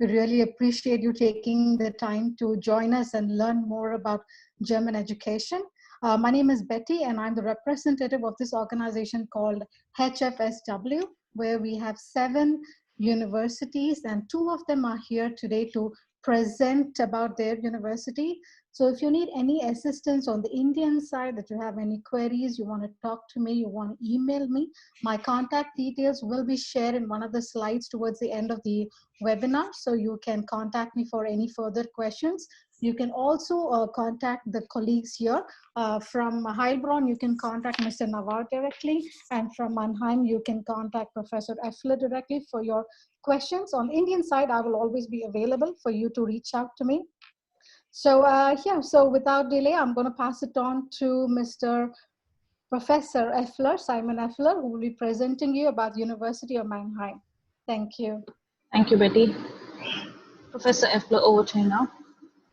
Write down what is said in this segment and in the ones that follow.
We really appreciate you taking the time to join us and learn more about German education. My name is Betty, and I'm the representative of this organization called HFSW, where we have 7 universities, and 2 of them are here today to present about their university. So if you need any assistance on the Indian side, that you have any queries, you want to talk to me, you want to email me, my contact details will be shared in one of the slides towards the end of the webinar, so you can contact me for any further questions. You can also contact the colleagues here. From Heilbronn, you can contact Mr. Navar directly, and from Mannheim, you can contact Professor Effler directly for your questions. On the Indian side, I will always be available for you to reach out to me. So so without delay, I'm going to pass it on to Mr. Professor Effler, Simon Effler, who will be presenting you about the University of Mannheim. Thank you. Thank you, Betty. Professor Effler, over to you now.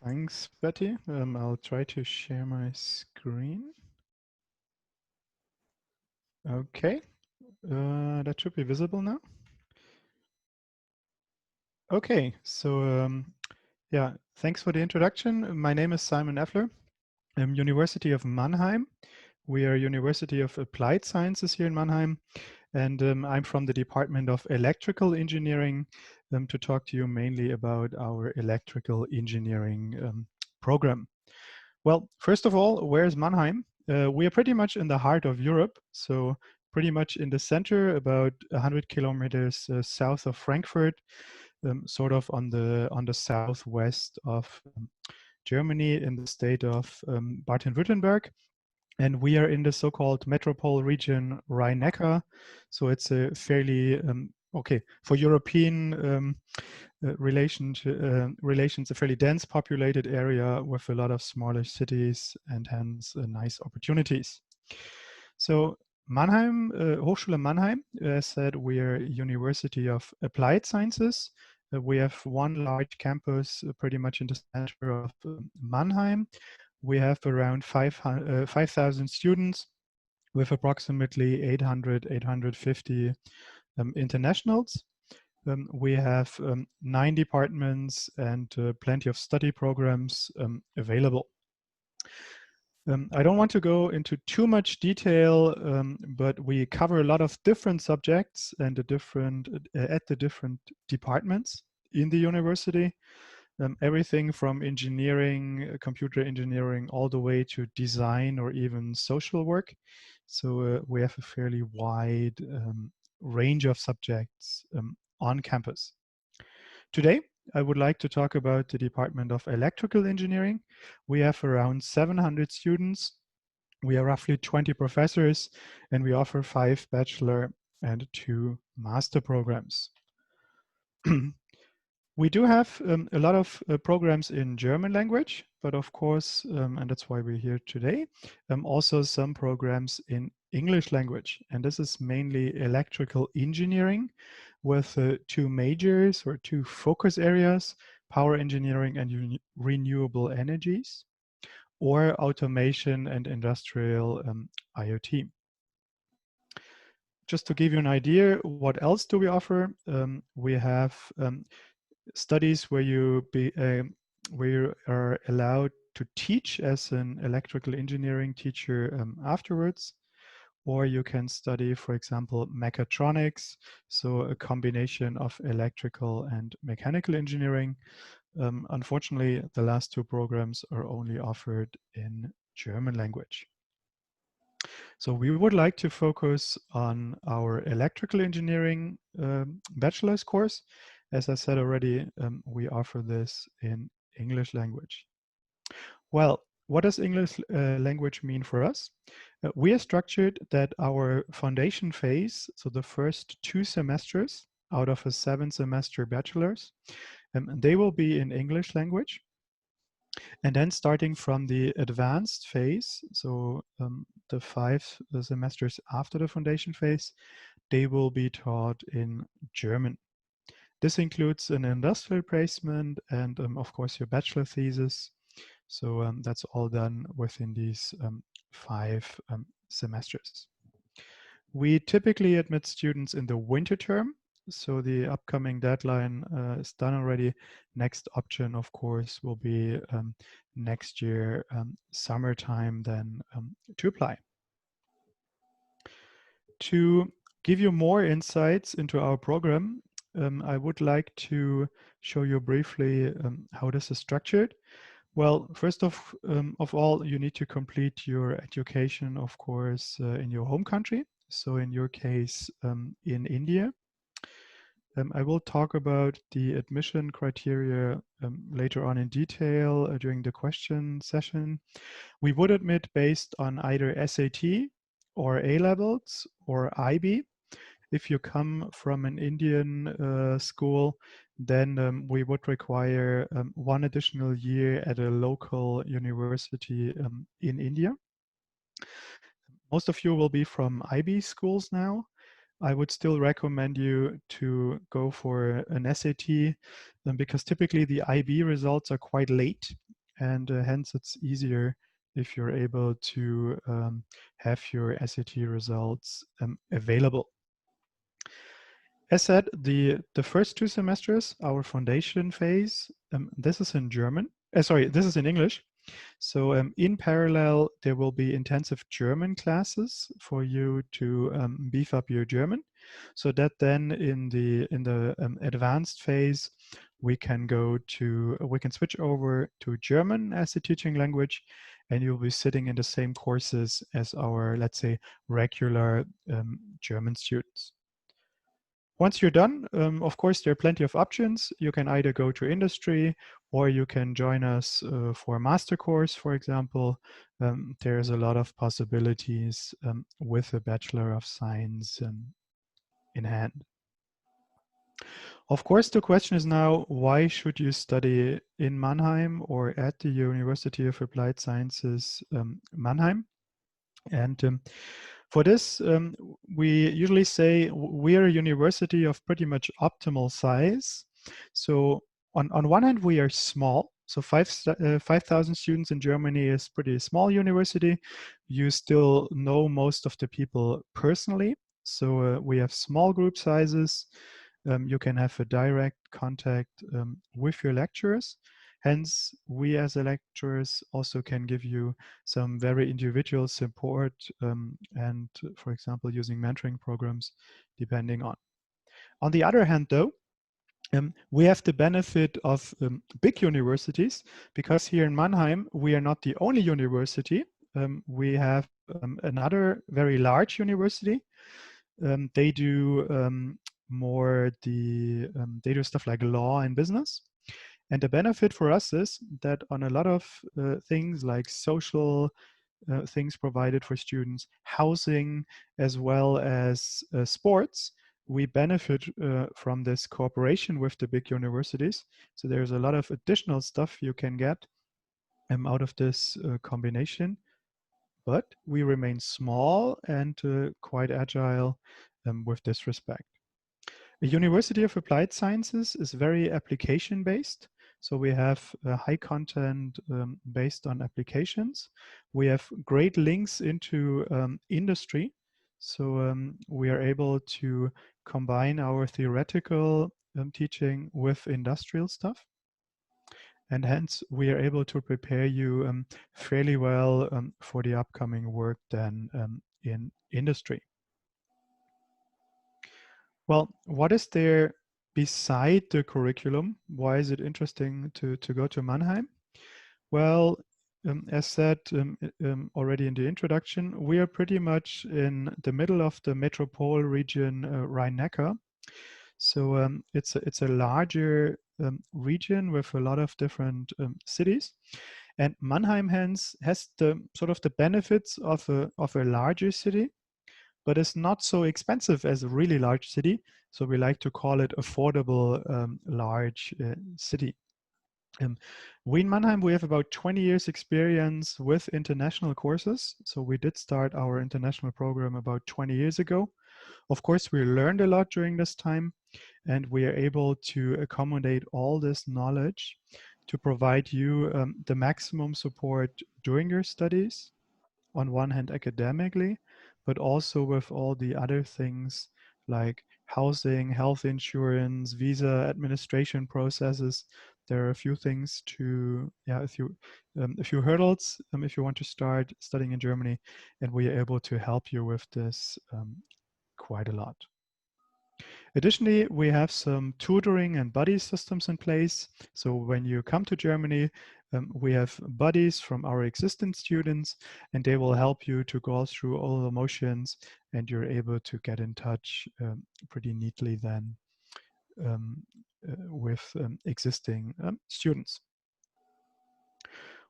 Thanks, Betty. I'll try to share my screen. Okay, that should be visible now. Okay, so yeah, thanks for the introduction. My name is Simon Effler. I'm University of Mannheim. We are University of Applied Sciences here in Mannheim, and I'm from the Department of Electrical Engineering to talk to you mainly about our electrical engineering program. Well, first of all, where's Mannheim? We are pretty much in the heart of Europe, so pretty much in the center, about 100 kilometers south of Frankfurt, sort of on the southwest of Germany, in the state of Baden-Württemberg. And we are in the so-called metropole region Rhine-Neckar. So it's a fairly, okay, for European relations, a fairly dense populated area with a lot of smaller cities and hence nice opportunities. So Mannheim, Hochschule Mannheim, as said, we are University of Applied Sciences. We have one large campus pretty much in the center of Mannheim. We have around 5,000 students with approximately 850 internationals. We have 9 departments and plenty of study programs available. I don't want to go into too much detail, but we cover a lot of different subjects and at the different departments in the university. Everything from engineering, computer engineering, all the way to design or even social work. So we have a fairly wide range of subjects on campus. Today, I would like to talk about the Department of Electrical Engineering. We have around 700 students. We are roughly 20 professors, and we offer 5 bachelor and 2 master programs. We do have a lot of programs in German language, but of course, and that's why we're here today, also some programs in English language. And this is mainly electrical engineering with 2 majors or 2 focus areas, power engineering and renewable energies, or automation and industrial IoT. Just to give you an idea, what else do we offer? We have studies where you are allowed to teach as an electrical engineering teacher afterwards, or you can study, for example, mechatronics, so a combination of electrical and mechanical engineering. Unfortunately, the last 2 programs are only offered in German language. So we would like to focus on our electrical engineering bachelor's course. As I said already, we offer this in English language. Well, what does English language mean for us? We are structured that our foundation phase, so the first 2 semesters out of a 7-semester bachelor's, they will be in English language. And then starting from the advanced phase, so the 5 semesters after the foundation phase, they will be taught in German. This includes an industrial placement and of course your bachelor thesis. So that's all done within these 5 semesters. We typically admit students in the winter term. so the upcoming deadline is done already. Next option, of course, will be next year, summertime, then to apply. To give you more insights into our program, I would like to show you briefly how this is structured. Well, first of all, you need to complete your education, of course, in your home country. So in your case, in India. I will talk about the admission criteria later on in detail during the question session. We would admit based on either SAT or A levels or IB. If you come from an Indian school, then we would require one additional year at a local university in India. Most of you will be from IB schools now. I would still recommend you to go for an SAT because typically the IB results are quite late, and hence it's easier if you're able to have your SAT results available. As said, the first 2 semesters, our foundation phase, this is in German. Sorry, this is in English. So in parallel, there will be intensive German classes for you to beef up your German, so that then in the advanced phase, we can switch over to German as a teaching language, and you'll be sitting in the same courses as our, let's say, regular German students. Once you're done, of course, there are plenty of options. You can either go to industry or you can join us for a master course, for example. There's a lot of possibilities with a Bachelor of Science in hand. Of course, the question is now, why should you study in Mannheim or at the University of Applied Sciences Mannheim? And for this, we usually say we are a university of pretty much optimal size. So on one hand, we are small. So 5,000 students in Germany is pretty small university. You still know most of the people personally. So we have small group sizes. You can have a direct contact with your lecturers. Hence, we as lecturers also can give you some very individual support and, for example, using mentoring programs depending on. On the other hand, though, we have the benefit of big universities, because here in Mannheim, we are not the only university. We have another very large university. They do they do stuff like law and business. And the benefit for us is that on a lot of things like social things provided for students, housing, as well as sports, we benefit from this cooperation with the big universities. So there's a lot of additional stuff you can get out of this combination. But we remain small and quite agile with this respect. The University of Applied Sciences is very application-based. So we have high content based on applications. We have great links into industry. So we are able to combine our theoretical teaching with industrial stuff. And hence, we are able to prepare you fairly well for the upcoming work then in industry. Well, what is there beside the curriculum? Why is it interesting to go to Mannheim? Well, as said already in the introduction, we are pretty much in the middle of the metropole region Rhine-Neckar. So it's a larger region with a lot of different cities. And Mannheim hence has the sort of the benefits of a larger city, but it's not so expensive as a really large city. So we like to call it affordable large city. We in Mannheim, we have about 20 years experience with international courses. So we did start our international program about 20 years ago. Of course, we learned a lot during this time, and we are able to accommodate all this knowledge to provide you the maximum support during your studies, on one hand academically, but also with all the other things like housing, health insurance, visa administration processes. There are a few things to, yeah, a few hurdles if you want to start studying in Germany, and we are able to help you with this quite a lot. Additionally, we have some tutoring and buddy systems in place. So when you come to Germany, we have buddies from our existing students, and they will help you to go through all the motions, and you're able to get in touch pretty neatly then with existing students.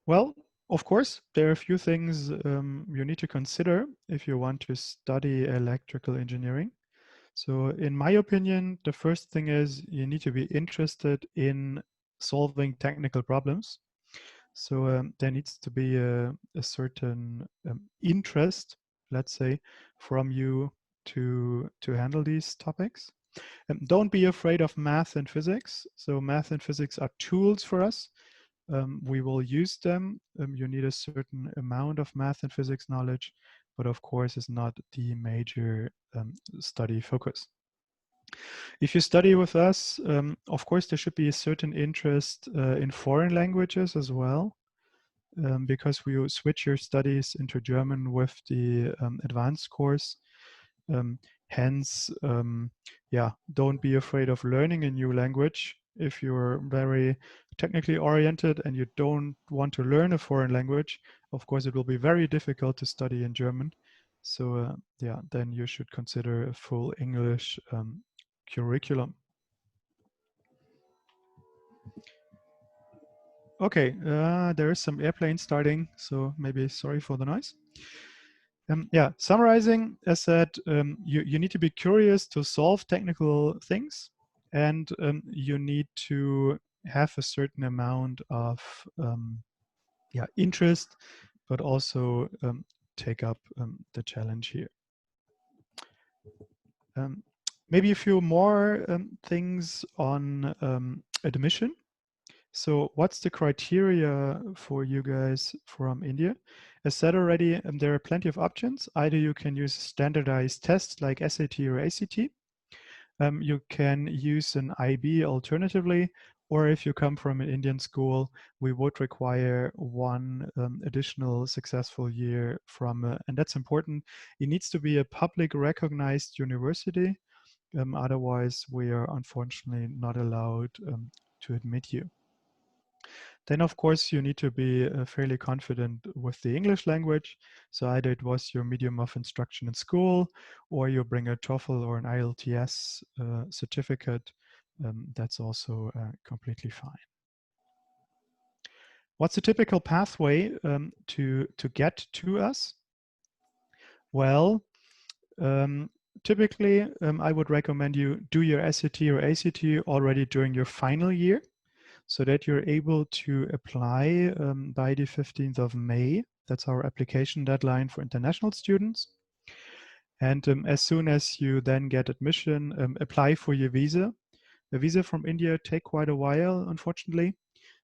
Well, of course, there are a few things you need to consider if you want to study electrical engineering. So in my opinion, the first thing is you need to be interested in solving technical problems. So there needs to be a certain interest, let's say, from you to handle these topics. Don't be afraid of math and physics. So math and physics are tools for us. We will use them. You need a certain amount of math and physics knowledge, but of course it's not the major study focus. If you study with us, of course, there should be a certain interest in foreign languages as well, because we switch your studies into German with the advanced course. Hence, yeah, don't be afraid of learning a new language. If you're very technically oriented and you don't want to learn a foreign language, of course, it will be very difficult to study in German. So yeah, then you should consider a full English curriculum. Okay, there is some airplane starting, so maybe sorry for the noise. Yeah, summarizing, as said, you need to be curious to solve technical things, and you need to have a certain amount of yeah, interest, but also take up the challenge here. Maybe a few more things on admission. So what's the criteria for you guys from India? As said already, there are plenty of options. Either you can use standardized tests like SAT or ACT. You can use an IB alternatively, or if you come from an Indian school, we would require one additional successful year from, and that's important, it needs to be a public recognized university. Otherwise, we are unfortunately not allowed to admit you. Then, of course, you need to be fairly confident with the English language. So either it was your medium of instruction in school, or you bring a TOEFL or an IELTS certificate. That's also completely fine. What's a typical pathway to get to us? Well, typically, I would recommend you do your SAT or ACT already during your final year, so that you're able to apply by the 15th of May. That's our application deadline for international students. And as soon as you then get admission, apply for your visa. The visa from India take quite a while, unfortunately.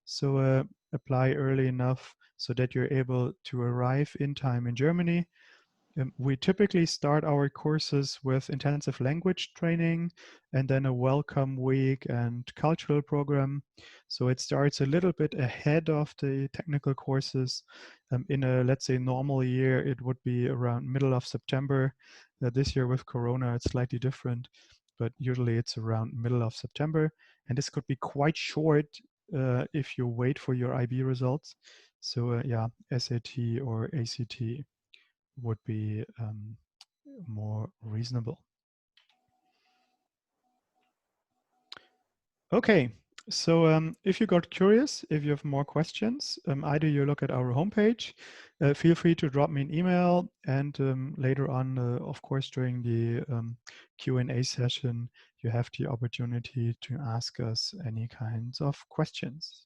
So apply early enough so that you're able to arrive in time in Germany. We typically start our courses with intensive language training and then a welcome week and cultural program. So it starts a little bit ahead of the technical courses. In a, let's say, normal year, it would be around middle of September. This year with Corona, it's slightly different, but usually it's around middle of September. And this could be quite short if you wait for your IB results. So yeah, SAT or ACT would be more reasonable. Okay, so if you got curious, if you have more questions, either you look at our homepage, feel free to drop me an email, and later on, of course, during the Q&A session, you have the opportunity to ask us any kinds of questions.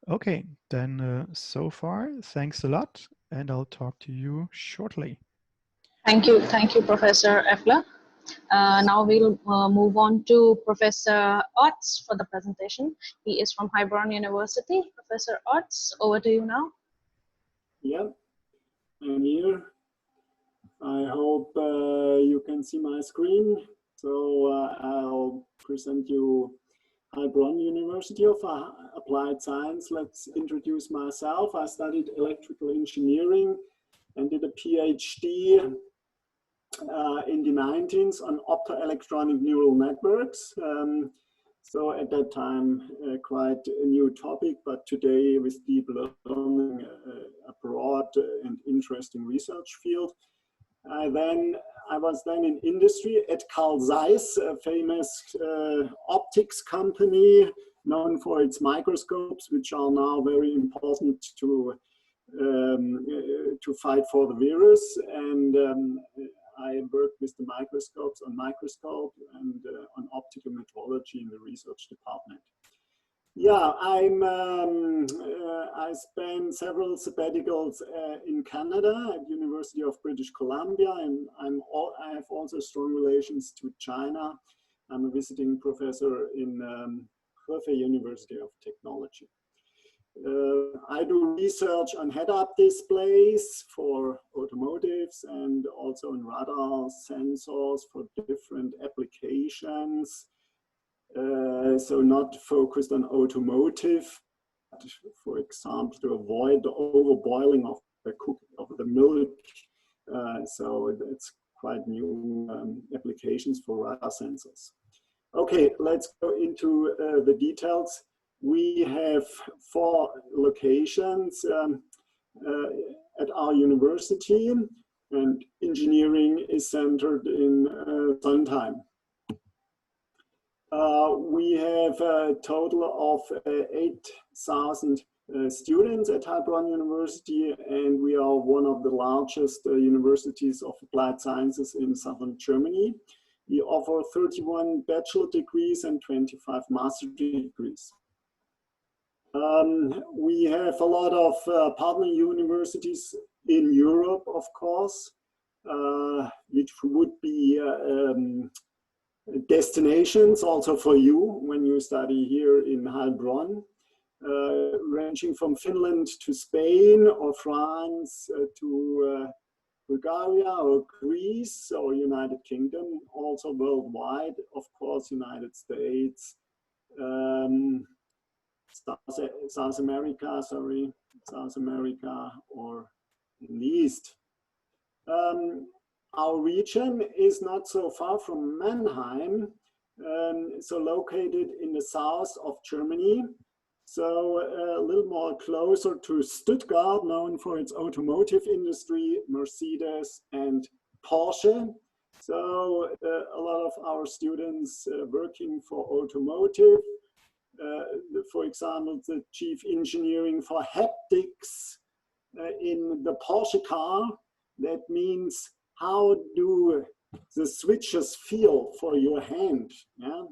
Okay, then so far, thanks a lot, and I'll talk to you shortly. Thank you, Professor Effler. Now we'll move on to Professor Otts for the presentation. He is from Heilbronn University. Professor Otts, over to you now. Yeah, I'm here. I hope you can see my screen. So I'll present you Heilbronn University of Applied Science. Let's introduce myself. I studied electrical engineering and did a PhD in the 90s on optoelectronic neural networks. So at that time, quite a new topic, but today with deep learning, a broad and interesting research field. I was then in industry at Carl Zeiss, a famous optics company known for its microscopes, which are now very important to fight for the virus. And I worked with the microscopes on microscope and on optical metrology in the research department. Yeah, I spent several sabbaticals in Canada at University of British Columbia, and I have also strong relations to China. I'm a visiting professor in Hefei University of Technology. I do research on head-up displays for automotives and also on radar sensors for different applications. So not focused on automotive, for example, to avoid the overboiling of the milk. So it's quite new applications for radar sensors. Okay, let's go into the details. We have 4 locations at our university, and engineering is centered in Sondheim. We have a total of 8,000 students at Heilbronn University, and we are one of the largest universities of applied sciences in southern Germany. We offer 31 bachelor degrees and 25 master degrees. We have a lot of partner universities in Europe, of course, which would be destinations also for you when you study here in Heilbronn, ranging from Finland to Spain or France to Bulgaria or Greece or United Kingdom, also worldwide, of course, United States, South America or in the East. Our region is not so far from Mannheim, so located in the south of Germany. So a little more closer to Stuttgart, known for its automotive industry, Mercedes and Porsche. So a lot of our students working for automotive. For example, the chief engineering for haptics in the Porsche car. That means how do the switches feel for your hand, yeah?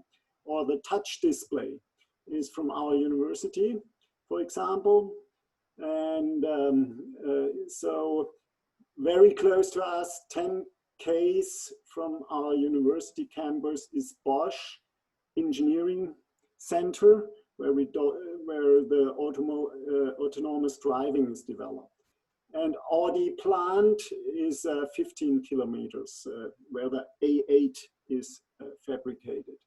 Or the touch display is from our university, for example. And so very close to us, 10 km from our university campus is Bosch Engineering Center, where the autonomous driving is developed. And Audi plant is 15 kilometers where the A8 is fabricated.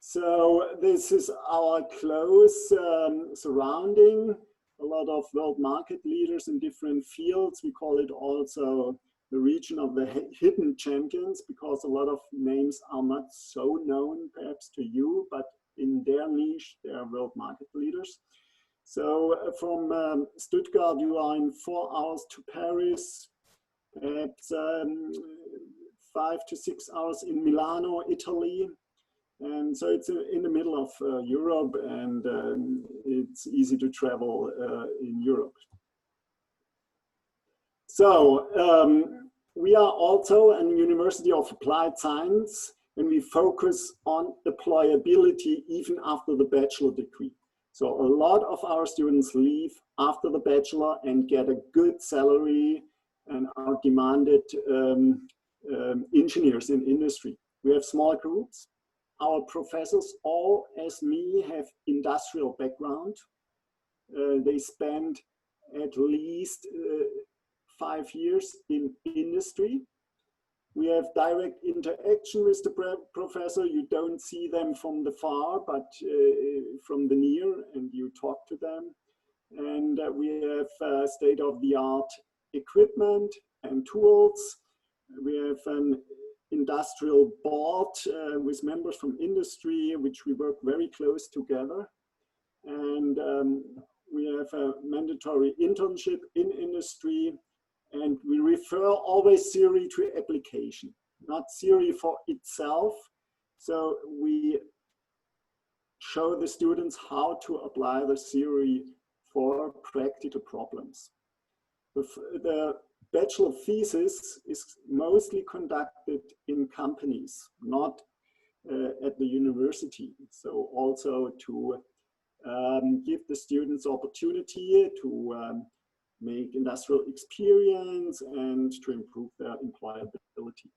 So this is our close surrounding, a lot of world market leaders in different fields. We call it also the region of the hidden champions, because a lot of names are not so known perhaps to you, but in their niche, they are world market leaders. So from Stuttgart, you are in 4 hours to Paris, perhaps 5 to 6 hours in Milano, Italy. And so it's in the middle of Europe, and it's easy to travel in Europe. So we are also a University of Applied Science, and we focus on employability even after the bachelor degree. So a lot of our students leave after the bachelor and get a good salary and are demanded engineers in industry. We have small groups. Our professors, all as me, have industrial background. They spend at least 5 years in industry. We have direct interaction with the professor. You don't see them from the far, but from the near, and you talk to them. And we have state-of-the-art equipment and tools. We have an industrial board with members from industry, which we work very close together. And we have a mandatory internship in industry. And we refer always theory to application, not theory for itself. So we show the students how to apply the theory for practical problems. The bachelor thesis is mostly conducted in companies, not at the university. So also to give the students opportunity to make industrial experience and to improve their employability.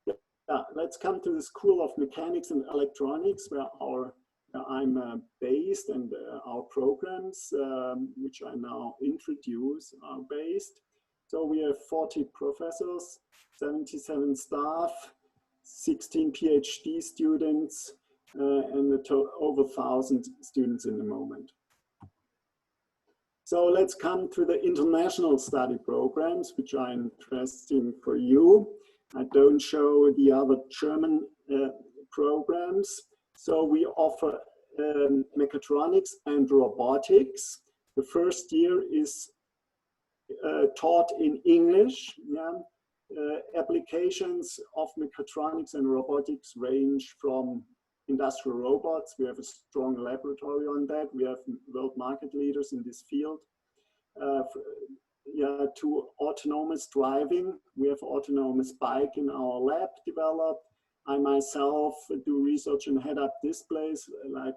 Yeah, let's come to the School of Mechanics and Electronics, where I'm based, and our programs, which I now introduce, are based. So we have 40 professors, 77 staff, 16 PhD students, and over 1,000 students in the moment. So let's come to the international study programs, which are interesting for you. I don't show the other German programs. So we offer mechatronics and robotics. The first year is taught in English. Yeah? Applications of mechatronics and robotics range from industrial robots. We have a strong laboratory on that. We have world market leaders in this field. To autonomous driving. We have autonomous bike in our lab developed. I myself do research in head-up displays like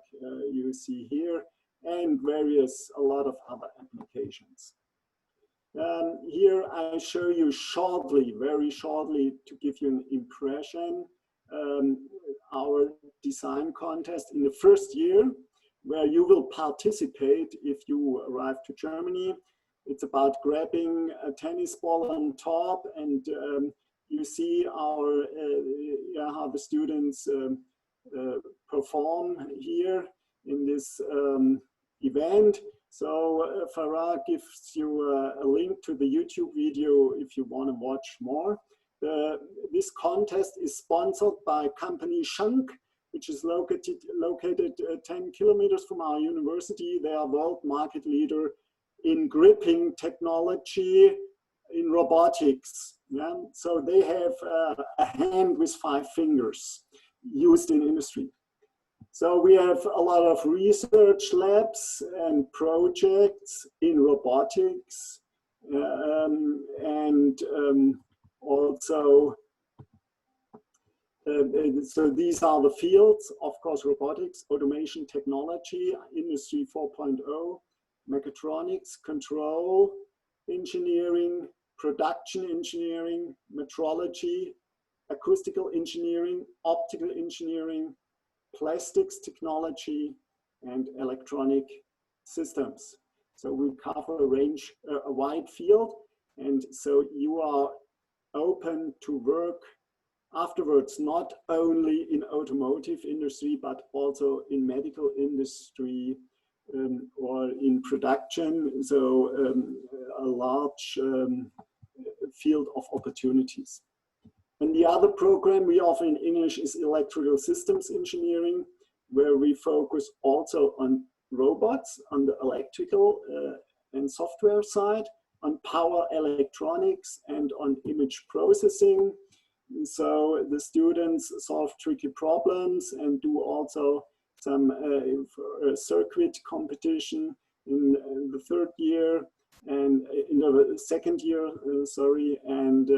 you see here, and a lot of other applications. Here I show you shortly, very shortly, to give you an impression, our design contest in the first year, where you will participate if you arrive to Germany. It's about grabbing a tennis ball on top, and you see our how the students perform here in this event. So Farah gives you a link to the YouTube video if you want to watch more. This contest is sponsored by company Schank, which is located 10 kilometers from our university. They are world market leader in gripping technology in robotics. Yeah? So they have a hand with 5 fingers used in industry. So we have a lot of research labs and projects in robotics, also so these are the fields, of course: robotics, automation technology, industry 4.0, mechatronics, control engineering, production engineering, metrology, acoustical engineering, optical engineering, plastics technology, and electronic systems. So we cover a wide field, and so you are open to work afterwards, not only in automotive industry, but also in medical industry or in production. So a large field of opportunities. And the other program we offer in English is electrical systems engineering, where we focus also on robots, on the electrical and software side, on power electronics, and on image processing. So the students solve tricky problems and do also some circuit competition in the third year and in the second year, and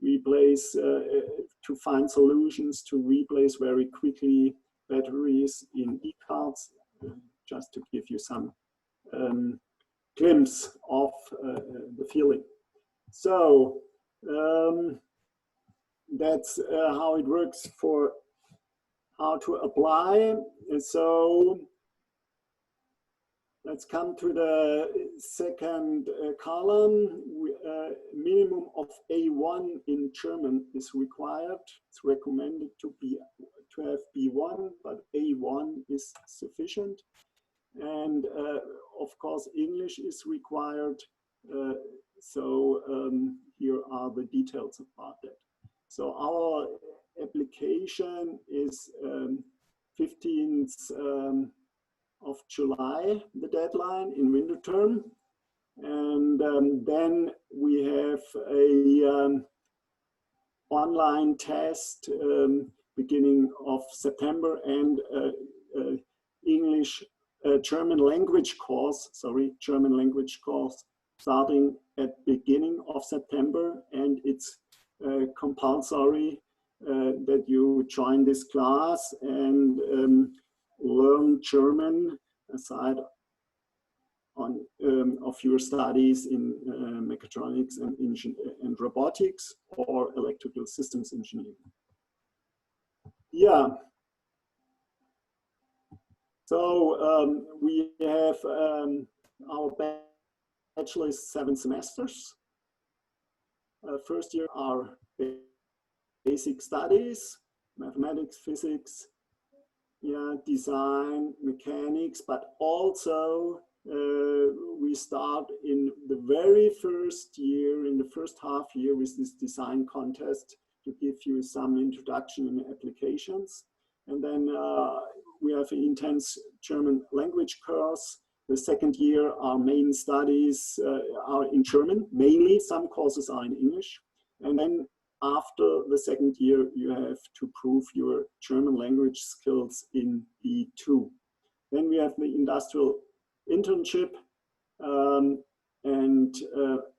replace to find solutions to replace very quickly batteries in e-cards, just to give you some glimpse of the feeling. So that's how it works for how to apply. So Let's come to the second column. Minimum of A1 in German is required. It's recommended to have B1, but A1 is sufficient. And of course, English is required. Here are the details about that. So our application is 15th of July, the deadline in winter term. And then we have a online test beginning of September and German language course starting at beginning of September, and it's compulsory that you join this class and learn German aside of your studies in mechatronics and robotics or electrical systems engineering. Yeah. So we have our bachelor is 7 semesters. First year are basic studies, mathematics, physics, yeah, design, mechanics, but also we start in the very first year, in the first half year, with this design contest to give you some introduction in applications. And then we have an intense German language course. The second year, our main studies are in German, mainly. Some courses are in English. And then after the second year, you have to prove your German language skills in B2. Then we have the industrial internship and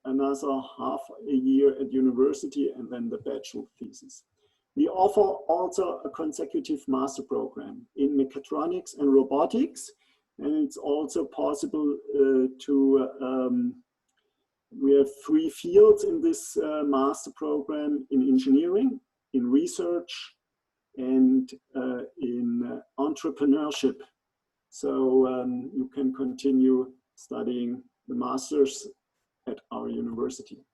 another half a year at university, and then the bachelor thesis. We offer also a consecutive master program in mechatronics and robotics, and it's also possible we have 3 fields in this master program: in engineering, in research, and in entrepreneurship. So you can continue studying the masters at our university.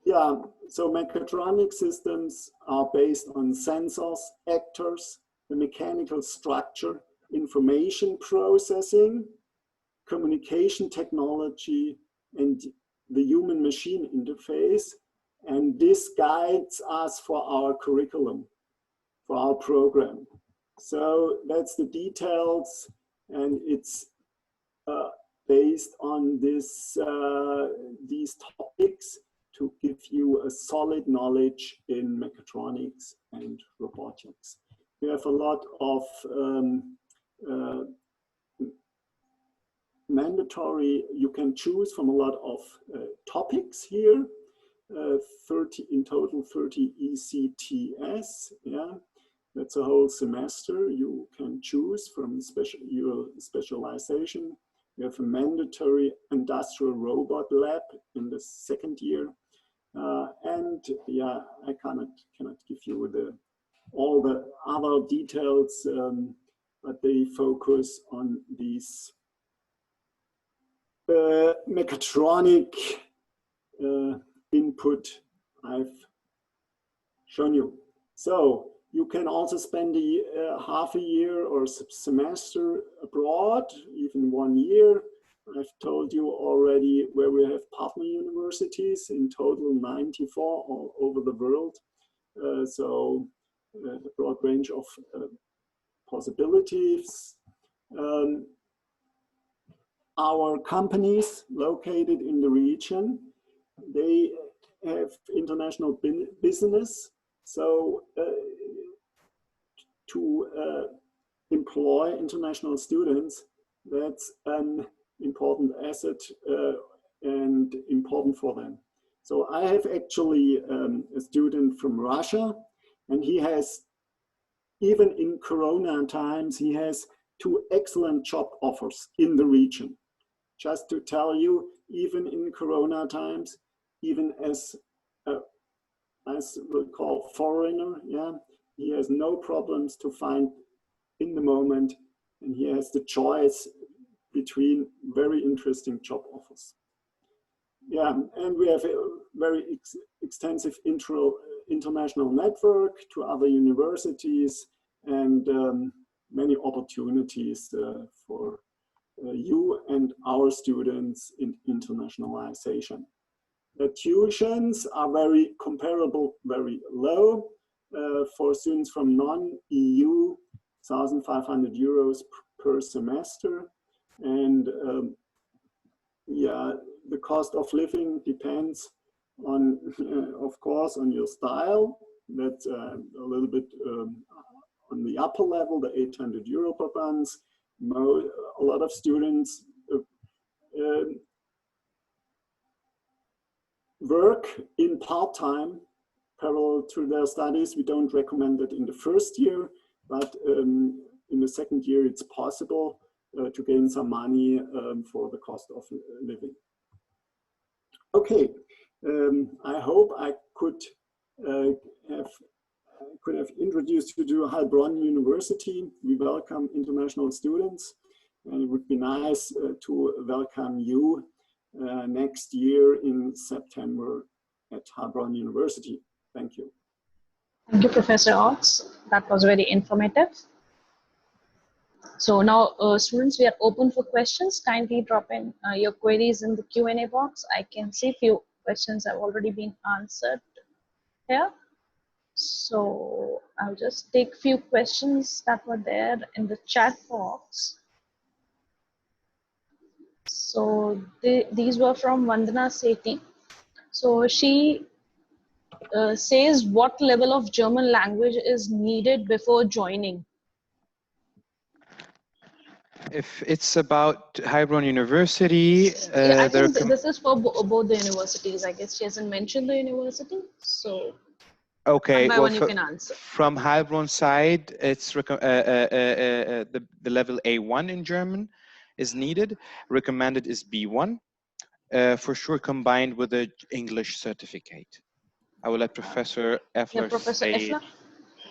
Yeah, so mechatronic systems are based on sensors, actors, the mechanical structure, information processing, communication technology, and the human-machine interface. And this guides us for our curriculum, for our program. So that's the details, and it's based on these topics to give you a solid knowledge in mechatronics and robotics. We have a lot of mandatory, you can choose from a lot of topics here, 30 in total, 30 ECTS, yeah. That's a whole semester. You can choose from your specialization. We have a mandatory industrial robot lab in the second year. And yeah, I cannot give you all the other details, but they focus on these mechatronic input I've shown you. So you can also spend half a year or semester abroad, even 1 year. I've told you already where we have partner universities, in total 94 all over the world. So a broad range of possibilities. Our companies located in the region, they have international business. So to employ international students, that's an important asset and important for them. So I have actually a student from Russia, and he has, even in Corona times, he has 2 excellent job offers in the region. Just to tell you, even in Corona times, even as we call foreigner, yeah, he has no problems to find in the moment and he has the choice between very interesting job offers. Yeah, and we have a very extensive international network to other universities, and many opportunities for you and our students in internationalization. The tuitions are very comparable, very low. For students from non-EU, 1,500 euros per semester. And yeah, the cost of living depends on, of course, on your style. That's a little bit on the upper level, the 800 euro per month. A lot of students work in part-time parallel to their studies. We don't recommend it in the first year, but in the second year it's possible to gain some money for the cost of living. Okay, I hope I could have introduced you to Heilbronn University. We welcome international students, and it would be nice to welcome you next year in September at Heilbronn University. Thank you. Thank you, Professor Otts. That was very informative. So now, students, we are open for questions. Kindly drop in your queries in the Q&A box. I can see a few questions have already been answered here. So I'll just take a few questions that were there in the chat box. So these were from Vandana Sethi. So she says, what level of German language is needed before joining? If it's about Heilbronn University, Yeah, I think this is for both the universities. I guess she hasn't mentioned the university, so okay, one by one you can answer. From Heilbronn side, it's the level A1 in German is needed. Recommended is B1, for sure, combined with the English certificate. I will let Professor Effler Professor say. Effler,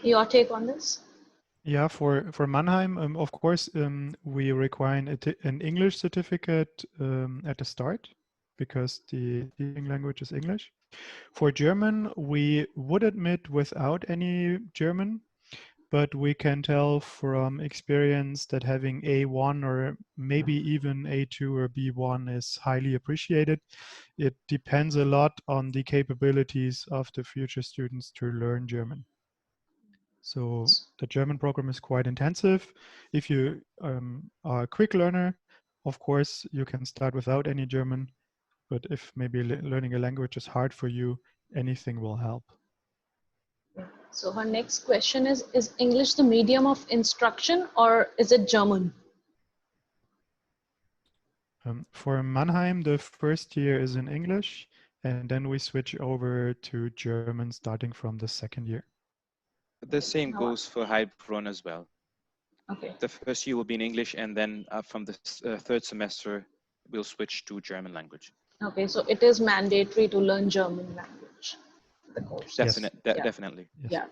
your take on this? Yeah, for Mannheim, of course, we require an English certificate at the start because the teaching language is English. For German, we would admit without any German, but we can tell from experience that having A1 or maybe even A2 or B1 is highly appreciated. It depends a lot on the capabilities of the future students to learn German. So the German program is quite intensive. If you are a quick learner, of course, you can start without any German. But if maybe learning a language is hard for you, anything will help. So her next question is English the medium of instruction or is it German? For Mannheim, the first year is in English, and then we switch over to German starting from the second year. The same goes for Heilbronn as well. Okay. The first year will be in English, and then from the third semester, we'll switch to German language. Okay, so it is mandatory to learn German language. The course. Definitely. Yes. Yeah.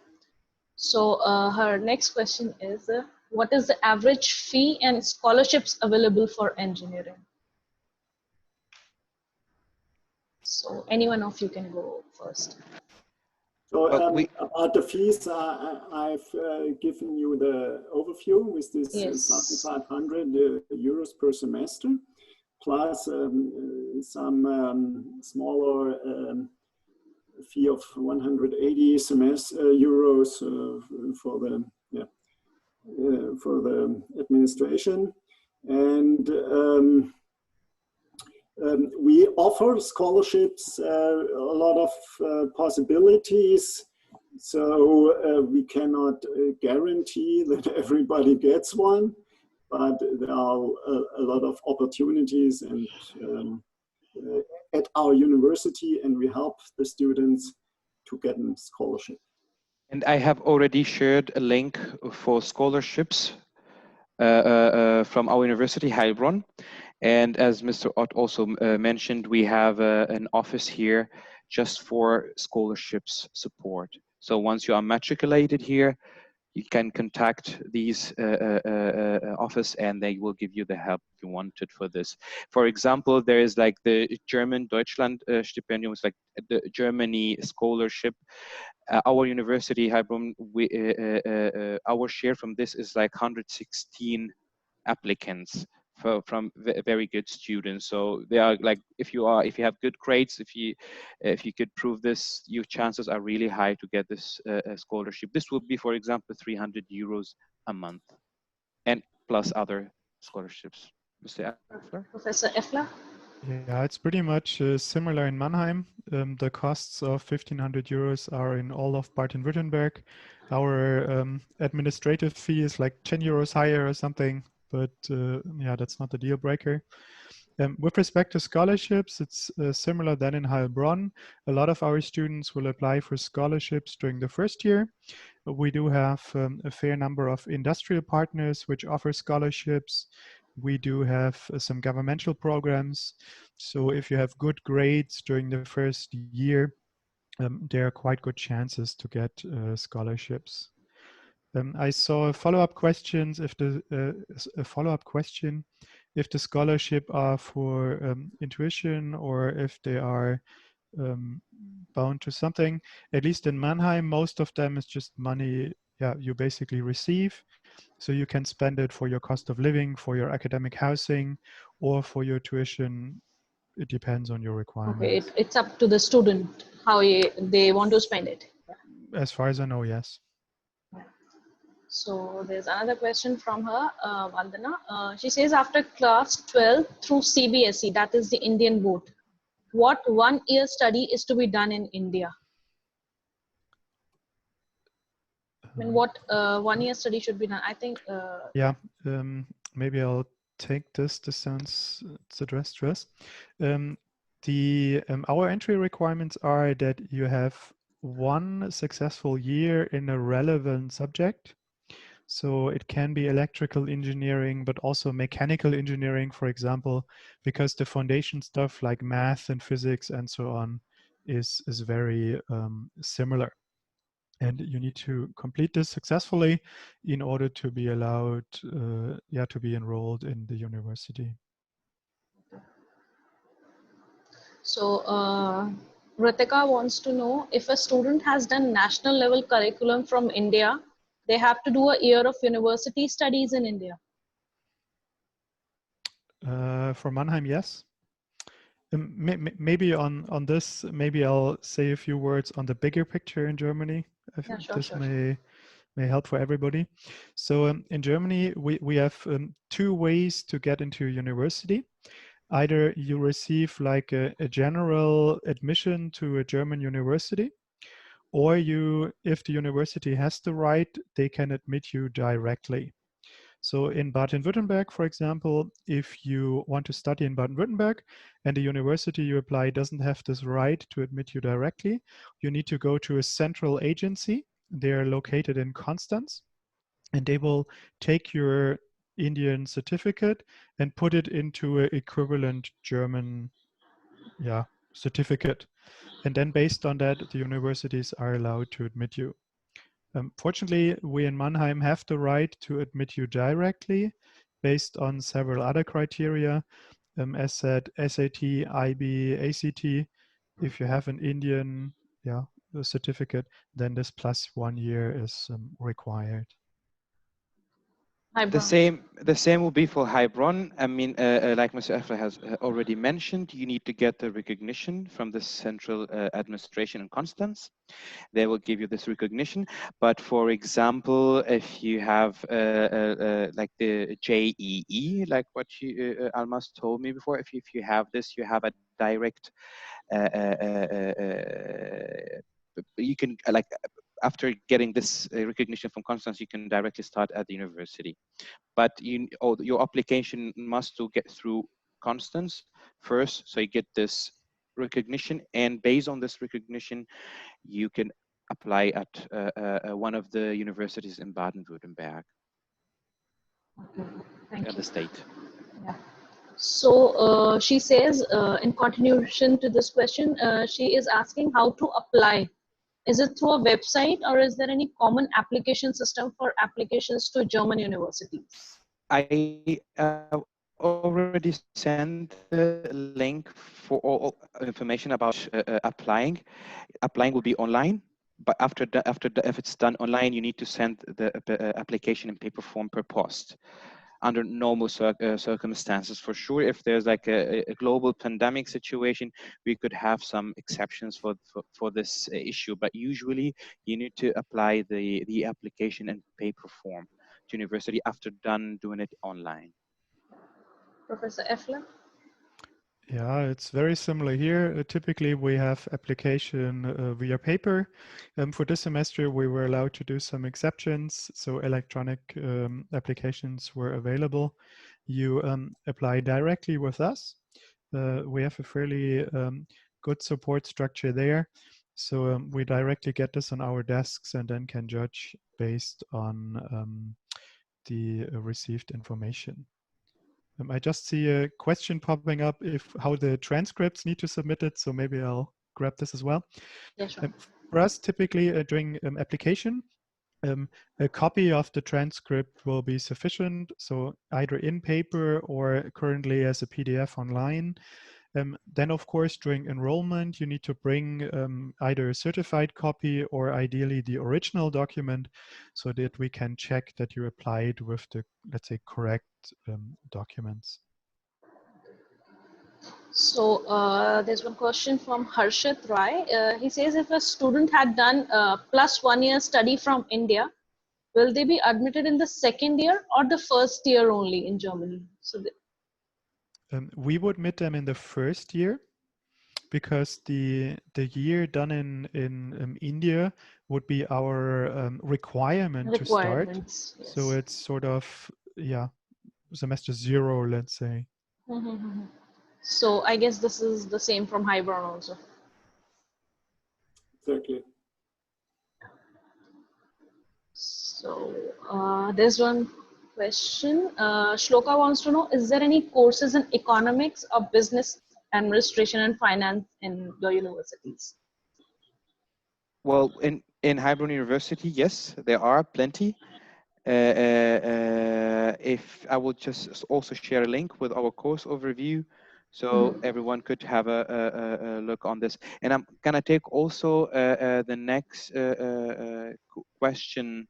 So her next question is, what is the average fee and scholarships available for engineering? So any one of you can go first. So about the fees, I've given you the overview with this 1,500 euros per semester, plus some smaller fee of 180 euros for the administration, and we offer scholarships, a lot of possibilities, so we cannot guarantee that everybody gets one, but there are a lot of opportunities and at our university, and we help the students to get a scholarship. And I have already shared a link for scholarships from our university, Heilbronn. And as Mr. Ott also mentioned, we have an office here just for scholarships support. So once you are matriculated here, you can contact these office, and they will give you the help you wanted for this. For example, there is like the German Deutschland Stipendium, it's like the Germany scholarship. Our university, Heilbronn, our share from this is like 116 applicants from very good students. So they are like, if you have good grades, if you could prove this, your chances are really high to get this scholarship. This will be, for example, 300 euros a month, and plus other scholarships. Mr. Effler? Professor Effler? Yeah, it's pretty much similar in Mannheim. The costs of 1,500 euros are in all of Baden-Württemberg. Our administrative fee is like 10 euros higher or something, but yeah, that's not the deal breaker. With respect to scholarships, it's similar than in Heilbronn. A lot of our students will apply for scholarships during the first year. We do have a fair number of industrial partners which offer scholarships. We do have some governmental programs. So if you have good grades during the first year, there are quite good chances to get scholarships. I saw a follow-up question if the scholarship are for intuition or if they are bound to something. At least in Mannheim, most of them is just money you basically receive. So you can spend it for your cost of living, for your academic housing, or for your tuition. It depends on your requirements. Okay, it's up to the student how they want to spend it. As far as I know, yes. So there's another question from her, Vandana. She says, after class 12 through CBSE, that is the Indian board, what 1 year study is to be done in India? I mean, what 1 year study should be done? I think. Yeah, maybe I'll take this. This sounds it's addressed to us. Our entry requirements are that you have 1 successful year in a relevant subject. So it can be electrical engineering, but also mechanical engineering, for example, because the foundation stuff like math and physics and so on is very similar. And you need to complete this successfully in order to be allowed, to be enrolled in the university. So Ritika wants to know, if a student has done national level curriculum from India, they have to do a year of university studies in India. For Mannheim, yes. Maybe on this, maybe I'll say a few words on the bigger picture in Germany. I think this may help for everybody. So in Germany, we have 2 ways to get into university. Either you receive like a general admission to a German university, or if the university has the right, they can admit you directly. So in Baden-Württemberg, for example, if you want to study in Baden-Württemberg and the university you apply doesn't have this right to admit you directly, you need to go to a central agency. They're located in Constance, and they will take your Indian certificate and put it into an equivalent German certificate. And then based on that, the universities are allowed to admit you. Fortunately, we in Mannheim have the right to admit you directly based on several other criteria. As said, SAT, IB, ACT. If you have an Indian certificate, then this plus 1 year is required. The same will be for Heilbronn. I mean, like Mr. Effler has already mentioned, you need to get the recognition from the central administration in Constance. They will give you this recognition. But for example, if you have like the JEE, like what Almas told me before, if you have this, you have a direct, you can like, after getting this recognition from Constance, you can directly start at the university. But your application must get through Constance first, so you get this recognition, and based on this recognition, you can apply at one of the universities in Baden-Württemberg. Thank you. The state. Yeah. So she says, in continuation to this question, she is asking how to apply. Is it through a website, or is there any common application system for applications to German universities? I already sent the link for all information about applying. Applying will be online, but if it's done online, you need to send the application in paper form per post. Under normal circumstances, for sure, if there's like a global pandemic situation, we could have some exceptions for this issue. But usually, you need to apply the application in paper form to university after done doing it online. Professor Effler? Yeah, it's very similar here. Typically, we have application via paper. For this semester, we were allowed to do some exceptions, so electronic applications were available. You apply directly with us. We have a fairly good support structure there. So we directly get this on our desks and then can judge based on the received information. I just see a question popping up if how the transcripts need to submit it. So maybe I'll grab this as well. Yeah, sure. For us, typically during application, a copy of the transcript will be sufficient. So either in paper or currently as a PDF online. Then, of course, during enrollment, you need to bring either a certified copy or ideally the original document so that we can check that you applied with the, let's say, correct documents. So there's one question from Harshit Rai. He says, if a student had done plus 1 year study from India, will they be admitted in the second year or the first year only in Germany? So We would admit them in the first year because the year done in India would be our requirement to start. Yes. So it's sort of, yeah, semester 0, let's say. So I guess this is the same from Heilbronn also. Exactly. So there's one question. Shloka wants to know, is there any courses in economics or business administration and finance in your universities? Well, in Heilbronn University, yes, there are plenty. If I will just also share a link with our course overview, so everyone could have a look on this. And I'm gonna take also the next question.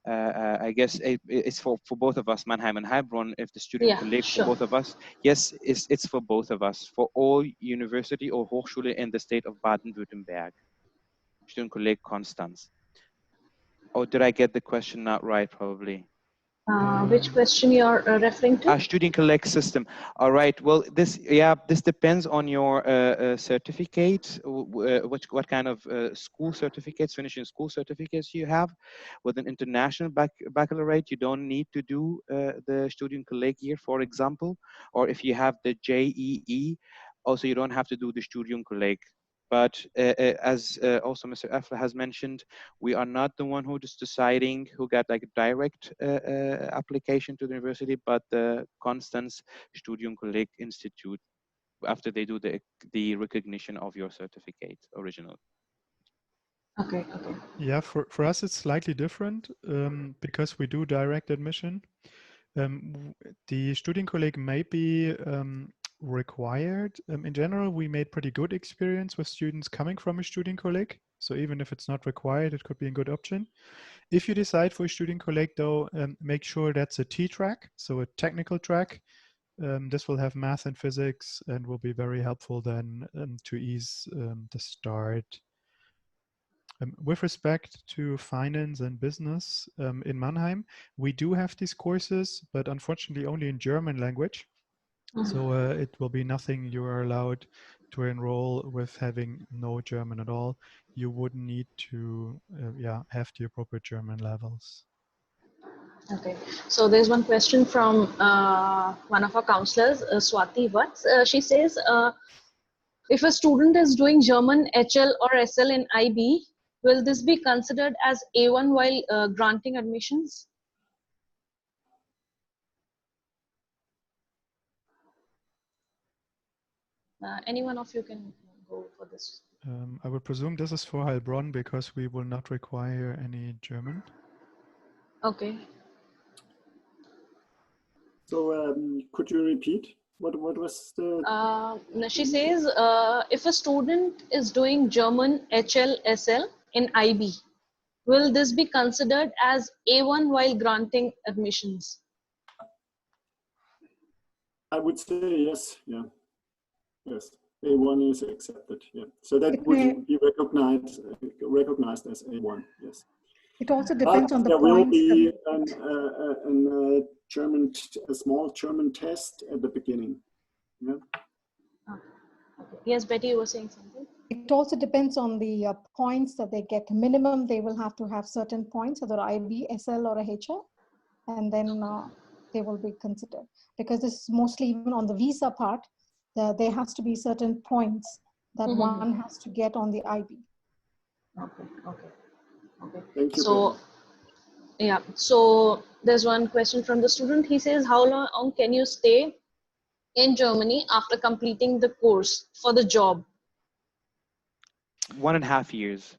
I guess it's for both of us, Mannheim and Heilbronn. If the student colleague for both of us, yes, it's for both of us, for all university or Hochschule in the state of Baden-Württemberg. Student colleague Konstanz. Oh, did I get the question not right? Probably. Which question you're referring to? Studienkolleg system. All right. Well, this depends on your certificate. What kind of school certificates, finishing school certificates you have. With an international baccalaureate, you don't need to do the Studienkolleg year, for example. Or if you have the JEE, also you don't have to do the Studienkolleg. But as also Mr. Effler has mentioned, we are not the one who is deciding who got like a direct application to the university, but the Konstanz Studienkolleg Institute after they do the recognition of your certificate original. Okay. Yeah, for us it's slightly different because we do direct admission. The Studienkolleg may be required. In general, we made pretty good experience with students coming from a Studienkolleg. So even if it's not required, it could be a good option. If you decide for a Studienkolleg though, make sure that's a T track, so a technical track. This will have math and physics and will be very helpful then to ease the start. With respect to finance and business in Mannheim, we do have these courses, but unfortunately only in German language. So it will be nothing you are allowed to enroll with having no German at all. You would need to have the appropriate German levels. Okay, so there's one question from one of our counselors, Swati Vats. She says, if a student is doing German HL or SL in IB, will this be considered as A1 while granting admissions? Any one of you can go for this. I would presume this is for Heilbronn because we will not require any German. Okay. So could you repeat? What was the? She says, if a student is doing German HLSL in IB, will this be considered as A1 while granting admissions? I would say yes. Yeah. Yes. A1 is accepted. Yeah. So that It would may- be recognized as A1. Yes. It also depends on the there will points. be a small German test at the beginning. Yeah. Yes, Betty, you were saying something. It also depends on the points that they get. Minimum, they will have to have certain points, either IB, SL, or a HL, and then they will be considered. Because this is mostly even on the visa part, there has to be certain points that one has to get on the IB. Okay, okay, okay. Thank you. So, yeah, so there's one question from the student. He says, how long can you stay in Germany after completing the course for the job? 1.5 years.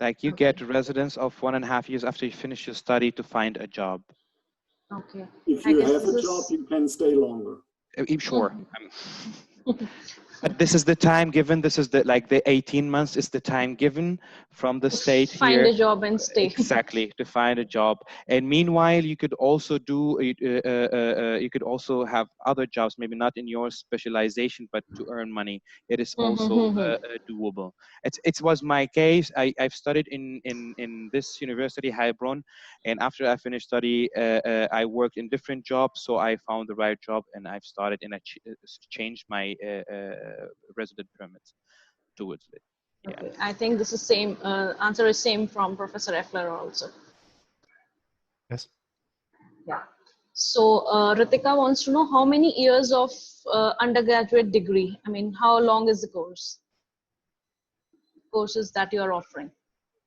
Like you get residence of 1.5 years after you finish your study to find a job. Okay. If I you guess have a this job, is- you can stay longer. Sure. But this is the time given. This is the 18 months is the time given from the state find here. a job and stay. Exactly, to find a job. And meanwhile, you could also do you could also have other jobs, maybe not in your specialization, but to earn money. It is also doable. It was my case. I've studied in this university, Heilbronn, and after I finished study, I worked in different jobs. So I found the right job, and I've started and I changed my resident permits towards it. Yeah. Okay. I think this is same, answer is same from Professor Effler also. Yes. Yeah. So Ritika wants to know how many years of undergraduate degree? I mean, how long is the courses that you are offering?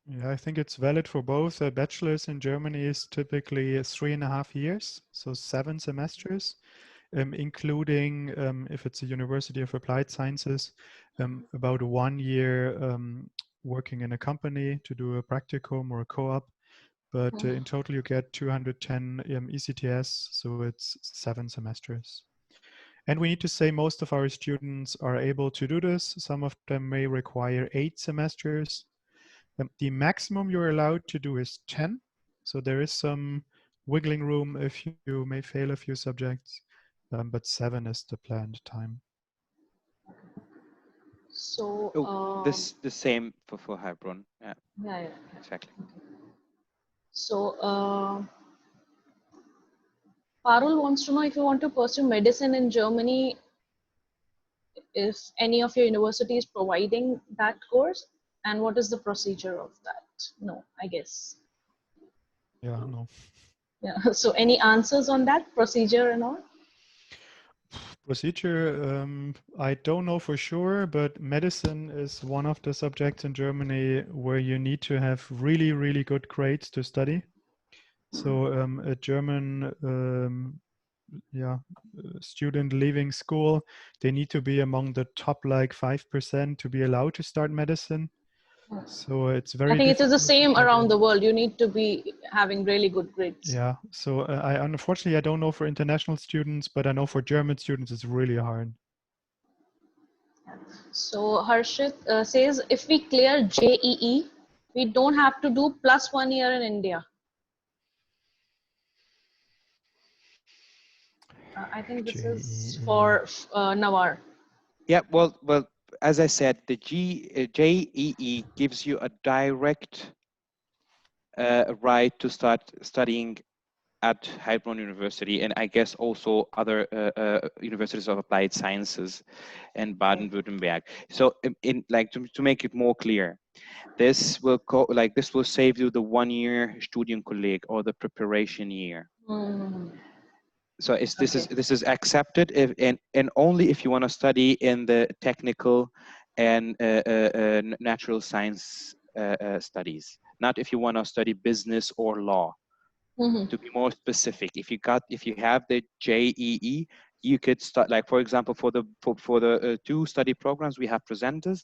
Yeah, I think it's valid for both. A bachelor's in Germany is typically 3.5 years, so 7 semesters, including, if it's a University of Applied Sciences, about 1 year working in a company to do a practicum or a co-op. But in total, you get 210 ECTS, so it's 7 semesters. And we need to say most of our students are able to do this. Some of them may require 8 semesters. The maximum you're allowed to do is 10. So there is some wiggling room if you may fail a few subjects, but 7 is the planned time. So This the same for Heilbronn. Yeah, yeah. exactly. So Parul wants to know if you want to pursue medicine in Germany, if any of your university is providing that course, and what is the procedure of that? No, I guess. Yeah, no. Yeah. So any answers on that procedure and all? Procedure, I don't know for sure, but medicine is one of the subjects in Germany where you need to have really, really good grades to study. So a German student leaving school, they need to be among the top like 5% to be allowed to start medicine. So it's very I think it is the difficult to same get around in. the world. You need to be having really good grades. Yeah, so unfortunately I don't know for international students, but I know for German students it's really hard. So Harshit says if we clear JEE, we don't have to do plus 1 year in India. I think this is for Nawar. Yeah, well, as I said, the JEE gives you a direct right to start studying at Heilbronn University, and I guess also other universities of applied sciences in Baden-Württemberg. So, in like to make it more clear, this will this will save you the 1 year Studienkolleg or the preparation year. So this is accepted if and only if you want to study in the technical and natural science studies, not if you want to study business or law. To be more specific, if you have the JEE, you could start, like for example, for the 2 study programs we have presented,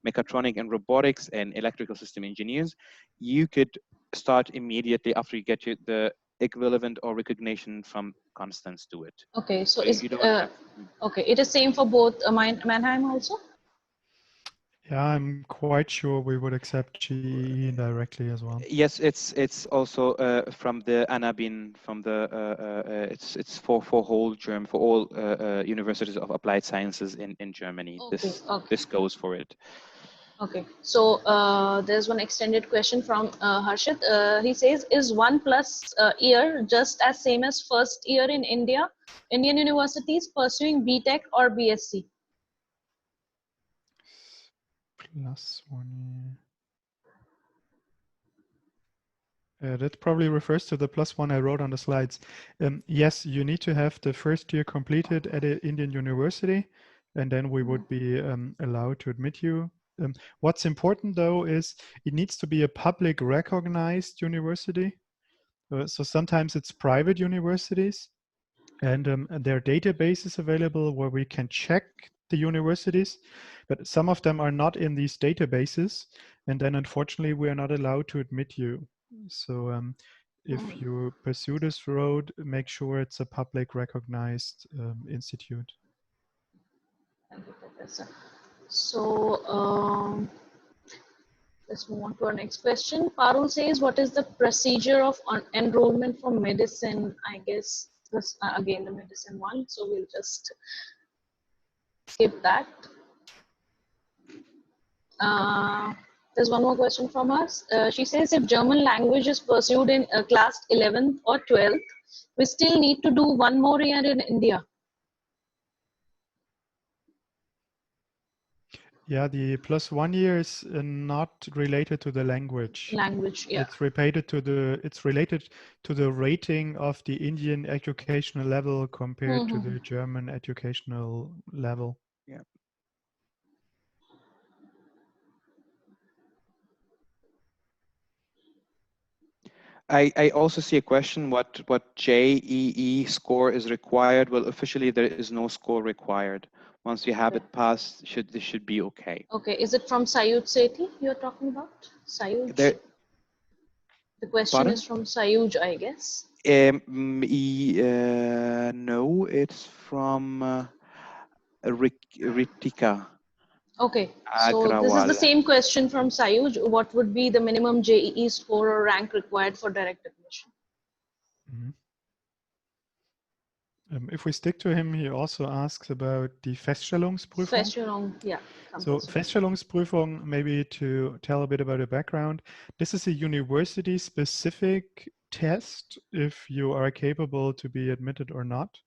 mechatronic and robotics and electrical system engineers, you could start immediately after you get the equivalent or recognition from Constance to it. Okay, so So you don't have, okay, it is same for both Mannheim also? Yeah, I'm quite sure we would accept GEE directly as well. yes, it's also from the Anabin, from the it's for whole German, for all universities of applied sciences in Germany. Okay, okay. This goes for it. Okay, so there's one extended question from Harshit. He says, is 1+ year just as same as first year in Indian universities pursuing BTech or BSc? +1 year. That probably refers to the +1 I wrote on the slides. Yes, you need to have the first year completed at an Indian university, and then we would be allowed to admit you. What's important though is it needs to be a public recognized university. So sometimes it's private universities, and there are databases available where we can check the universities, but some of them are not in these databases, and then unfortunately we are not allowed to admit you. So if you pursue this road, make sure it's a public recognized institute. Thank you, Professor. So let's move on to our next question. Parul says, what is the procedure of enrollment for medicine? I guess this again the medicine one, so we'll just skip that. There's one more question from us. She says, if German language is pursued in class 11th or 12th, we still need to do one more year in India. Yeah, the +1 year is not related to the language. Language, yeah. It's related to the rating of the Indian educational level compared to the German educational level. Yeah. I also see a question what JEE score is required. Well, officially there is no score required. Once you have it passed, this should be okay. Okay, is it from Sayuj Sethi you're talking about? Sayuj? The question Pardon? is from Sayuj, I guess. No, it's from Ritika. Okay, so this is the same question from Sayuj. What would be the minimum JEE score or rank required for direct admission? If we stick to him, he also asks about the Feststellungsprüfung. Feststellung, yeah. So Feststellungsprüfung, maybe to tell a bit about the background, this is a university-specific test if you are capable to be admitted or not.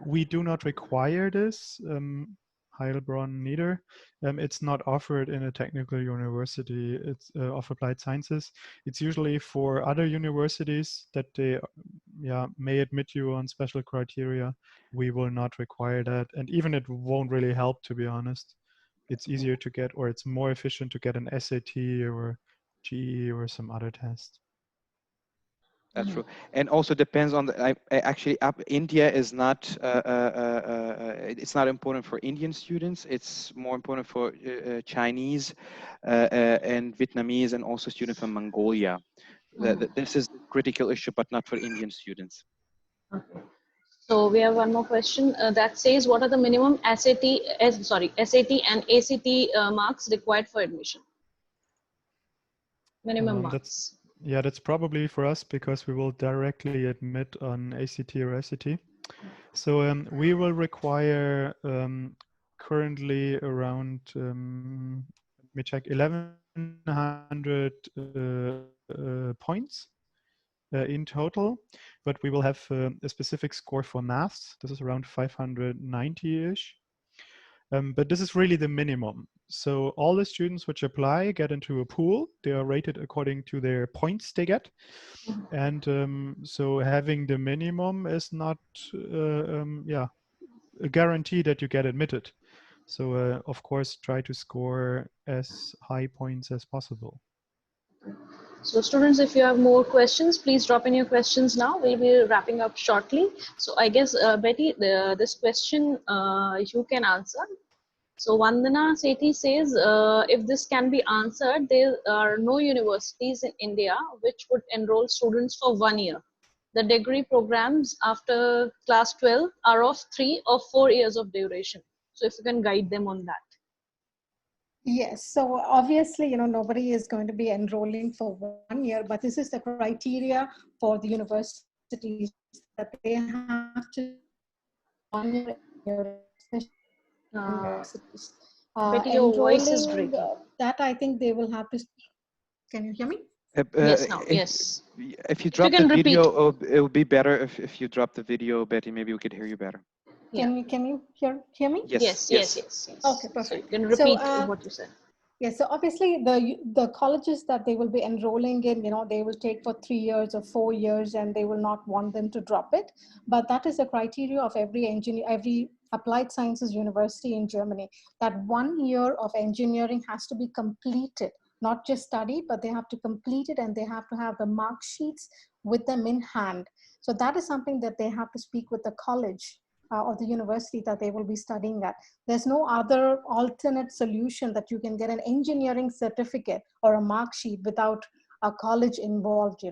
We do not require this, Heilbronn neither. It's not offered in a technical university of applied sciences. It's usually for other universities that they may admit you on special criteria. We will not require that. And even it won't really help, to be honest. It's easier to get, or it's more efficient to get an SAT or GE or some other test. That's true, and also depends on the. Actually, India is not. It's not important for Indian students. It's more important for Chinese and Vietnamese, and also students from Mongolia. This is the critical issue, but not for Indian students. Okay. So we have one more question that says, what are the minimum SAT and ACT marks required for admission? Minimum marks. That's probably for us because we will directly admit on ACT or SAT. So we will require currently around, let me check, 1,100 points in total, but we will have a specific score for maths. This is around 590-ish. But this is really the minimum. So all the students which apply get into a pool. They are rated according to their points they get. And so having the minimum is not a guarantee that you get admitted. So of course, try to score as high points as possible. So students, if you have more questions, please drop in your questions now. We'll be wrapping up shortly. So I guess, Betty, this question you can answer. So Vandana Sethi says, if this can be answered, there are no universities in India which would enroll students for 1 year. the degree programs after class 12 are of 3 or 4 years of duration. So if you can guide them on that. Yes, so obviously, nobody is going to be enrolling for 1 year, but this is the criteria for the universities that they have to 1 year universities. Betty, your voice is Enrolling, breaking. that I think they will have to. Can you hear me? Yes, now, yes. If you drop the can repeat. video, it would be better if you drop the video, Betty. Maybe we could hear you better. Can you hear me? Yes. Yes. Okay, So you perfect. can repeat So, what you said. yes, so obviously the colleges that they will be enrolling in, they will take for 3 years or 4 years, and they will not want them to drop it. But that is the criteria of every applied sciences university in Germany, that 1 year of engineering has to be completed, not just studied, but they have to complete it, and they have to have the mark sheets with them in hand. So that is something that they have to speak with the college or the university that they will be studying at. There's no other alternate solution that you can get an engineering certificate or a mark sheet without a college involved,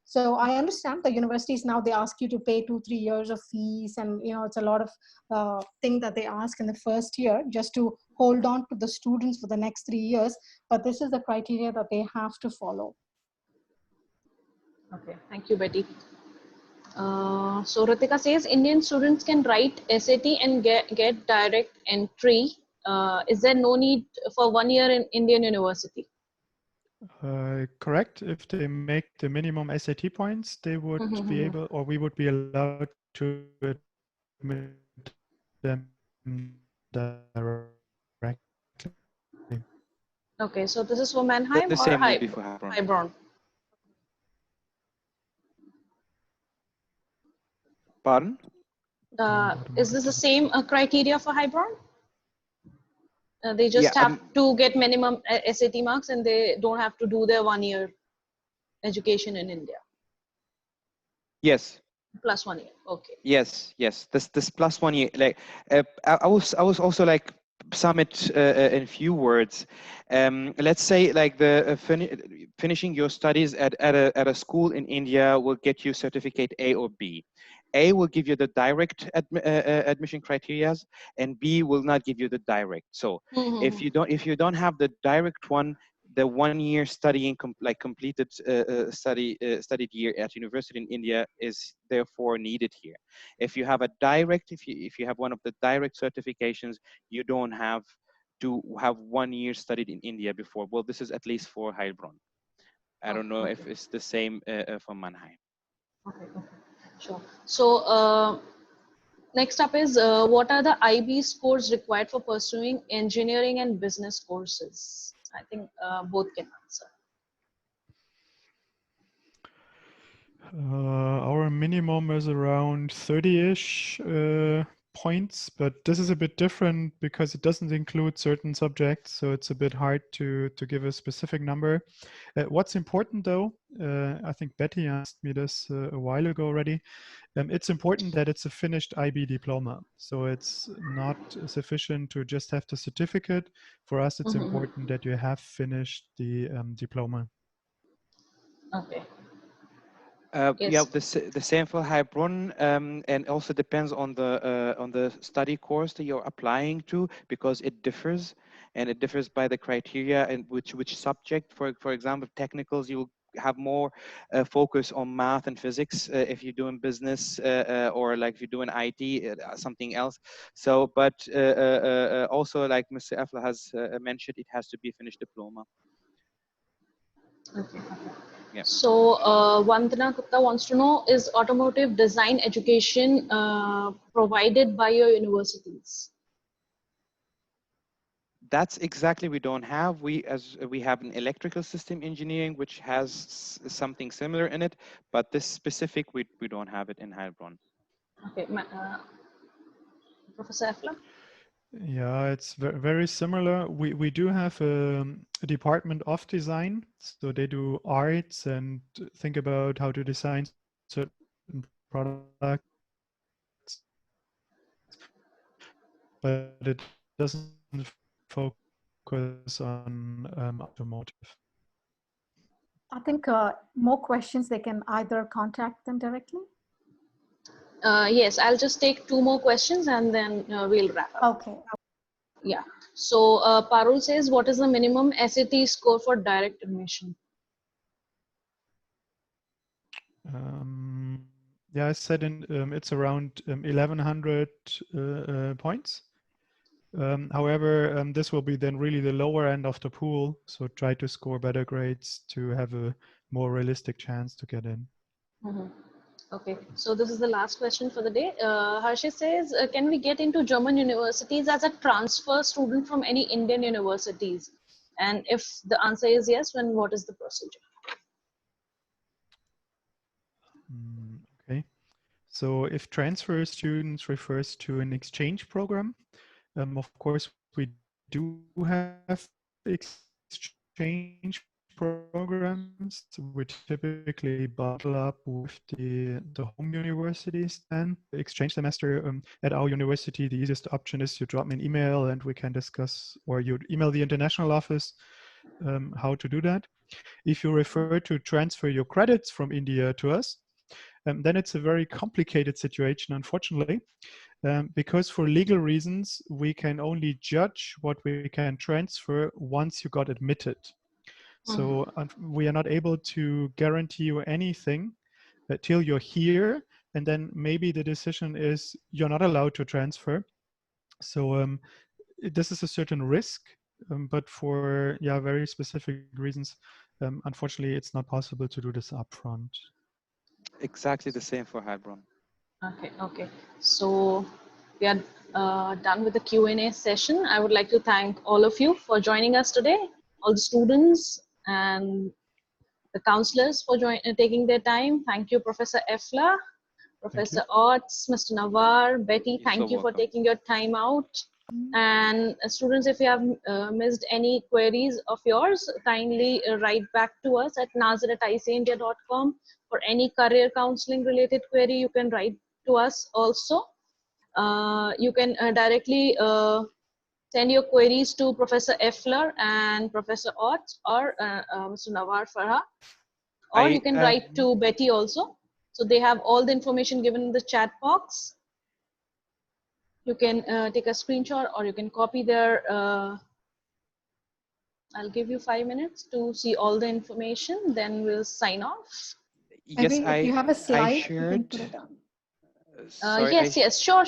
So I understand the universities now, they ask you to pay 2-3 years of fees, and it's a lot of thing that they ask in the first year just to hold on to the students for the next 3 years. But this is the criteria that they have to follow. Okay, thank you, Betty. So Ritika says Indian students can write SAT and get direct entry. Is there no need for 1 year in Indian university? Correct. If they make the minimum SAT points, they would be able, or we would be allowed to admit them directly. Okay, so this is for Mannheim The or same will be for Heilbronn. Heilbronn? Pardon? Is this the same criteria for Heilbronn? They just Yeah, have to get minimum SAT marks, and they don't have to do their 1 year education in India. Yes. Plus 1 year. Okay. Yes. This plus 1 year, like I was also like sum it in few words. Let's say like the finishing your studies at a school in India will get you certificate A or B. A will give you the direct admission criteria, and B will not give you the direct. So if you don't have the direct one, the 1 year studying completed studied year at university in India is therefore needed here. If you have a direct, if you have one of the direct certifications, you don't have to have 1 year studied in India before. Well, this is at least for Heilbronn. I don't know if it's the same for Mannheim. Okay. Sure. So next up is what are the IB scores required for pursuing engineering and business courses? I think both can answer. Our minimum is around 30-ish points, but this is a bit different because it doesn't include certain subjects, so it's a bit hard to give a specific number. What's important though, I think Betty asked me this a while ago already, it's important that it's a finished IB diploma. So it's not sufficient to just have the certificate. For us, it's important that you have finished the diploma. Okay. Yeah, the same for Heilbronn, and also depends on the study course that you're applying to, because it differs, and it differs by the criteria and which subject. For example, technicals, you will have more focus on math and physics if you're doing business, or like if you're doing IT, something else. So, but also like Mr. Effler has mentioned, it has to be a finished diploma. Okay. Yeah. So Vandana Gupta wants to know, is automotive design education provided by your universities? That's exactly we don't have. We have an electrical system engineering which has something similar in it, but this specific we don't have it in Heilbronn. Okay, Professor Effler? Yeah, it's very similar. We do have a department of design, so they do arts and think about how to design certain products, but it doesn't focus on automotive. I think more questions, they can either contact them directly. Yes, I'll just take 2 more questions and then we'll wrap up. Okay. Yeah. So Parul says, what is the minimum SAT score for direct admission? Yeah, I said it's around 1100 points. However, this will be then really the lower end of the pool. So try to score better grades to have a more realistic chance to get in. Mm-hmm. Okay, so this is the last question for the day. Harshi says, can we get into German universities as a transfer student from any Indian universities? And if the answer is yes, then what is the procedure? Okay, so if transfer students refers to an exchange program, of course we do have exchange programs. We typically bundle up with the home universities then. Exchange semester at our university, the easiest option is you drop me an email and we can discuss, or you email the international office how to do that. If you refer to transfer your credits from India to us, then it's a very complicated situation, unfortunately, because for legal reasons, we can only judge what we can transfer once you got admitted. So we are not able to guarantee you anything till you're here, and then maybe the decision is you're not allowed to transfer. So this is a certain risk, but for very specific reasons, unfortunately, it's not possible to do this upfront. Exactly the same for Heilbronn. Okay. So we are done with the Q&A session. I would like to thank all of you for joining us today, all the students and the counselors for taking their time. Thank you, Professor Effler, Professor Otts, Mr. Nawar, Betty, thank you for taking your time out. And students, if you have missed any queries of yours, kindly write back to us at nazir@icindia.com. For any career counseling related query, you can write to us also. You can directly send your queries to Professor Effler and Professor Ott or Mr. Nawar Farha, or you can write to Betty also. So they have all the information given in the chat box. You can take a screenshot or you can copy their, I'll give you 5 minutes to see all the information, then we'll sign off. Yes, if you have a slide, I you shared. can put it on. Sorry, yes, sure.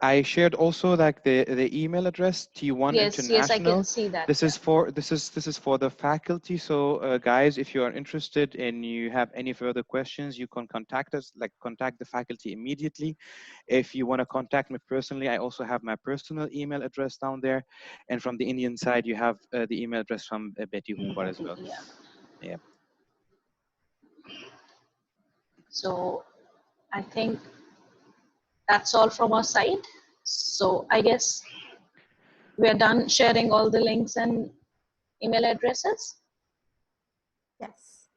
I shared also like the email address T1 International. Yes, I can see that. This is for the faculty. So guys, if you are interested and you have any further questions, you can contact us. Like contact the faculty immediately. If you want to contact me personally, I also have my personal email address down there. And from the Indian side, you have the email address from Betty Huber as well. Yeah. So I think that's all from our side. So I guess we are done sharing all the links and email addresses. Yes.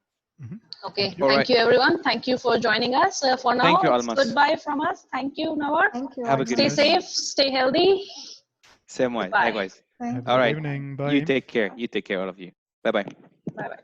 Okay, thank you everyone. Thank you for joining us. For now, Thank you, it's Almas. goodbye from us. Thank you, Nawar. Thank you. Have a good Stay safe, stay healthy. Same way, Goodbye. likewise. Thank Have a All good right. evening. Bye. You take care. You take care, all of you. Bye-bye. Bye-bye.